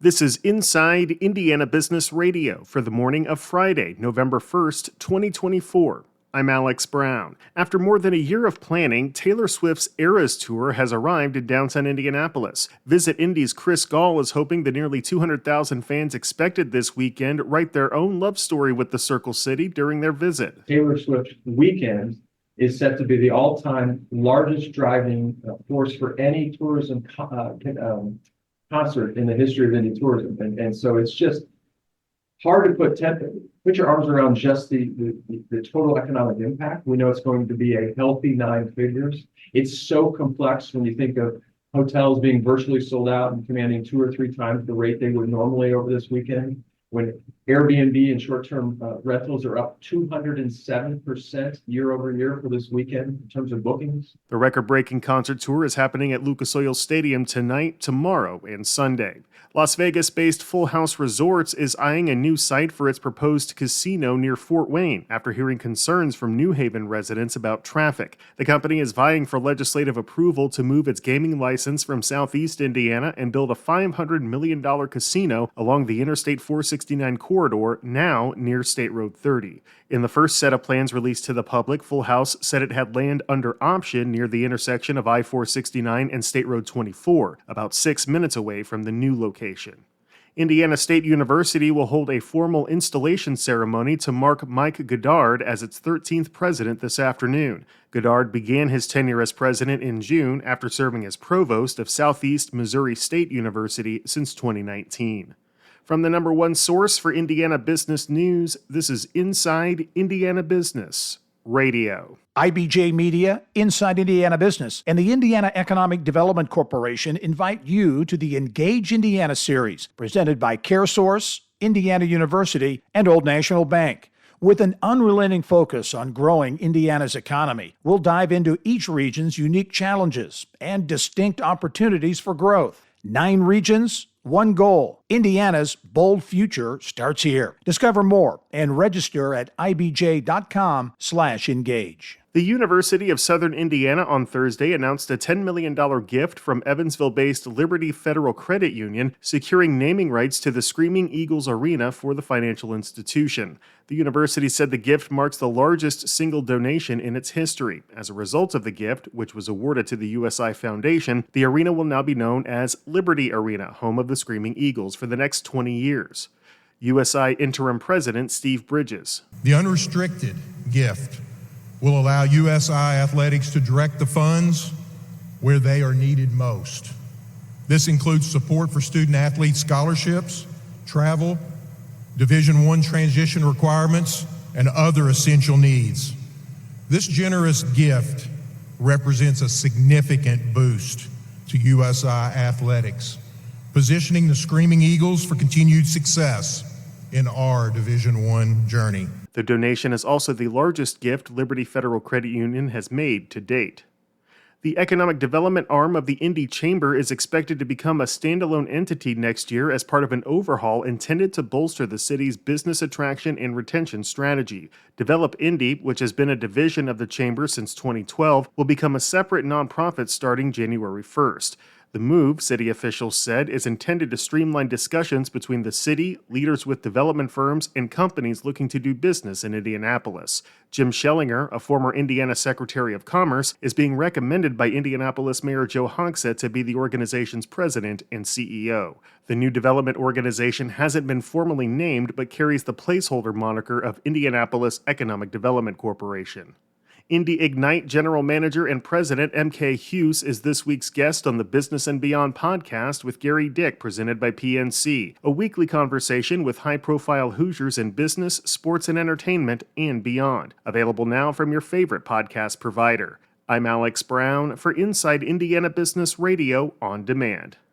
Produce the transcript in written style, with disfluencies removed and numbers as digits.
This is Inside Indiana Business Radio for the morning of Friday, November 1st, 2024. I'm Alex Brown. After more than a year of planning, Taylor Swift's Eras Tour has arrived in downtown Indianapolis. Visit Indy's Chris Gall is hoping the nearly 200,000 fans expected this weekend write their own love story with the Circle City during their visit. Taylor Swift weekend is set to be the all-time largest driving force for any tourism concert in the history of Indy tourism. And so it's just hard to put your arms around just the total economic impact. We know it's going to be a healthy 9 figures. It's so complex when you think of hotels being virtually sold out and commanding 2 or 3 times the rate they would normally over this weekend. When Airbnb and short-term rentals are up 207% year over year for this weekend in terms of bookings. The record-breaking concert tour is happening at Lucas Oil Stadium tonight, tomorrow, and Sunday. Las Vegas-based Full House Resorts is eyeing a new site for its proposed casino near Fort Wayne after hearing concerns from New Haven residents about traffic. The company is vying for legislative approval to move its gaming license from Southeast Indiana and build a $500 million casino along the Interstate 469 corridor, now near State Road 30. In the first set of plans released to the public, Full House said it had land under option near the intersection of I-469 and State Road 24, about 6 minutes away from the new location. Indiana State University will hold a formal installation ceremony to mark Mike Goddard as its 13th president this afternoon. Goddard began his tenure as president in June after serving as provost of Southeast Missouri State University since 2019. From the number one source for Indiana business news, this is Inside Indiana Business Radio. IBJ Media, Inside Indiana Business, and the Indiana Economic Development Corporation invite you to the Engage Indiana series, presented by CareSource, Indiana University, and Old National Bank. With an unrelenting focus on growing Indiana's economy, we'll dive into each region's unique challenges and distinct opportunities for growth. 9 regions, 1 goal. Indiana's bold future starts here. Discover more and register at ibj.com/engage. The University of Southern Indiana on Thursday announced a $10 million gift from Evansville-based Liberty Federal Credit Union, securing naming rights to the Screaming Eagles Arena for the financial institution. The university said the gift marks the largest single donation in its history. As a result of the gift, which was awarded to the USI Foundation, the arena will now be known as Liberty Arena, home of the Screaming Eagles, for the next 20 years. USI Interim President Steve Bridges. The unrestricted gift will allow USI Athletics to direct the funds where they are needed most. This includes support for student-athlete scholarships, travel, Division I transition requirements, and other essential needs. This generous gift represents a significant boost to USI Athletics, positioning the Screaming Eagles for continued success in our Division I journey. The donation is also the largest gift Liberty Federal Credit Union has made to date. The economic development arm of the Indy Chamber is expected to become a standalone entity next year as part of an overhaul intended to bolster the city's business attraction and retention strategy. Develop Indy, which has been a division of the Chamber since 2012, will become a separate nonprofit starting January 1st. The move, city officials said, is intended to streamline discussions between the city, leaders with development firms, and companies looking to do business in Indianapolis. Jim Schellinger, a former Indiana Secretary of Commerce, is being recommended by Indianapolis Mayor Joe Hogsett to be the organization's president and CEO. The new development organization hasn't been formally named but carries the placeholder moniker of Indianapolis Economic Development Corporation. Indy Ignite General Manager and President M.K. Hughes is this week's guest on the Business and Beyond podcast with Gary Dick, presented by PNC, a weekly conversation with high-profile Hoosiers in business, sports, and entertainment, and beyond. Available now from your favorite podcast provider. I'm Alex Brown for Inside Indiana Business Radio on Demand.